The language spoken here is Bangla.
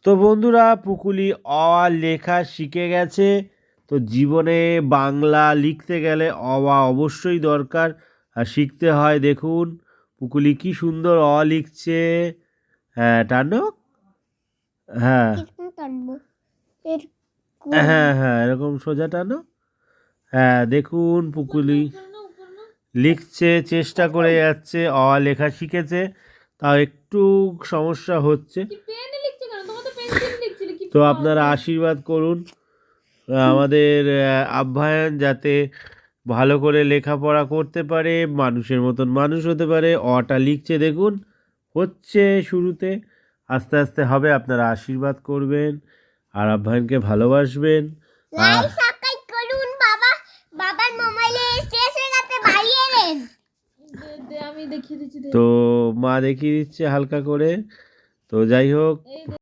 তো বন্ধুরা, পুকুলি অ আ লেখা শিখে গেছে। তো জীবনে বাংলা লিখতে গেলে অ আ অবশ্যই দরকার আর শিখতে হয়। দেখুন পুকুলি কি সুন্দর অ লিখছে। হ্যাঁ টানো, হ্যাঁ হ্যাঁ হ্যাঁ এরকম সোজা টানো। হ্যাঁ দেখুন পুকুলি লিখছে, চেষ্টা করে যাচ্ছে, অ আ লেখা শিখেছে, তাও একটু সমস্যা হচ্ছে। তো আপনারা আশীর্বাদ করুন আমাদের আভ্যায়ন যাতে ভালো করে লেখাপড়া করতে পারে, মানুষের মতন মানুষ হতে পারে। অটা লিখছে দেখুন, হচ্ছে শুরুতে, আস্তে আস্তে হবে। আপনারা আশীর্বাদ করবেন আর আভ্যায়নকে ভালোবাসবেন। তো মা দেখিয়ে দিচ্ছে হালকা করে। তো যাই হোক,